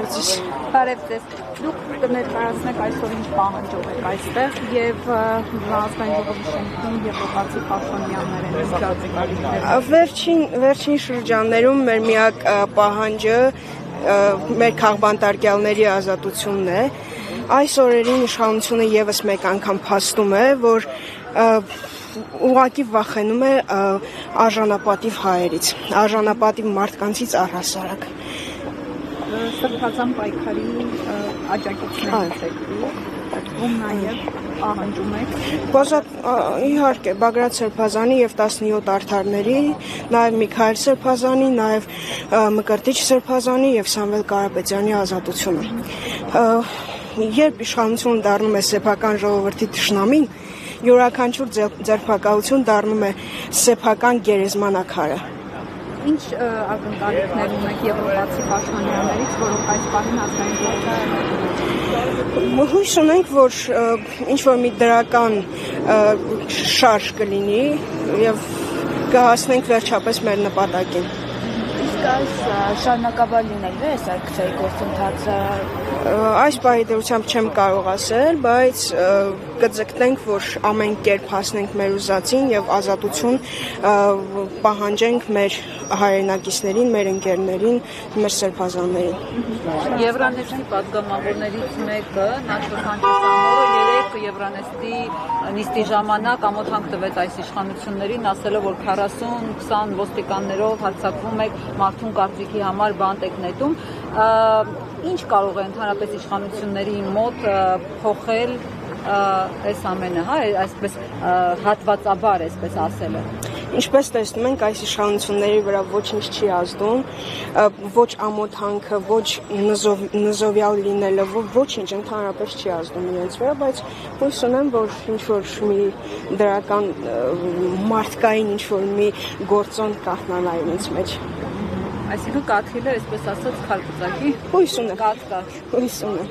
Բարև ձեզ։ Բարև ձեզ։ Դուք կներկայացնեք այսօր ինչ պահանջով եք այստեղ եւ ազգային ժողովի շենքում եվրոպացի պաշտոնյաներ են Վերջին շրջաններում մեր միակ պահանջը մեր քաղբանտարկյալների ազատությունն է։ Այս օրերին իշխանությունը եւս մեկ անգամ փաստում է, որ ուղղակի վախենում է արժանապատիվ հայերից, արժանապատիվ մարդկանցից առհասարակ։ Սրբազան պայքարի աջակիցներ եք դու նաև պահանջում եք իհարկե Բագրատ Սրբազանի եւ 17 արդարների, նաեւ Միքայել Սրբազանի, նաեւ Մկրտիչ Սրբազանի եւ Սամվել Կարապետյանի ազատությունը։ Երբ իշխանությունը դառնում է սեփական ժողովրդի թշնամին, յուրաքանչյուր ձերբակալություն դառնում է սեփական գերեզմանակարը։ Ինչ ակնկալիքներ ունեք եվրոպացի պաշտոնյաներից, որոնք այս պահին ազգային ժողովը հույս ունենք, որ ինչ-որ մի դրական շարժ կլինի եւ կհասնենք վերջապես մեր նպատակին։ Իսկ այս շարունակաբար լինելու է այս ակցիայի գործընթացը։ Այս պահի դրությամբ չեմ կարող ասել, բայց կձգտենք, որ ամեն կերպ հասնենք մեր ուզածին եւ ազատություն պահանջենք մեր հայրենակիցներին, մեր ընկերներին, մեր սրբազաններին։ Եվրանեստի պատգամավորներից մեկը Նաշվան Չեսամորը երեք Եվրանեստի նիստի ժամանակ ամոթանք տվեց այս իշխանություններին, ասելով, որ 40-20 ոստիկաններով հարձակվում եք մարդուն կարծիքի համար բանտ եք նետում։ Ինչ կարող է ընդհանրապես իշխանությունների մոտ փոխել այս ամենը, հա, այսպես հատվածաբար, այսպես ասելը։ Ինչպես տեսնում ենք, այս իշխանությունների վրա ոչինչ չի ազդում, ոչ ամոթանքը, ոչ նզովյալ լինելը, ոչինչ ընդհանրապես չի ազդում իրենց վրա, բայց հույս ունեմ, որ ինչ-որ մի դրական մարդկային ինչ-որ մի գործոն կատնանա իրենց մեջ։ Այսինքն կաթիլը, այսպես ասած, քարպծակի։ Հույս ունեմ։ Կաթ։ Հույս ունեմ։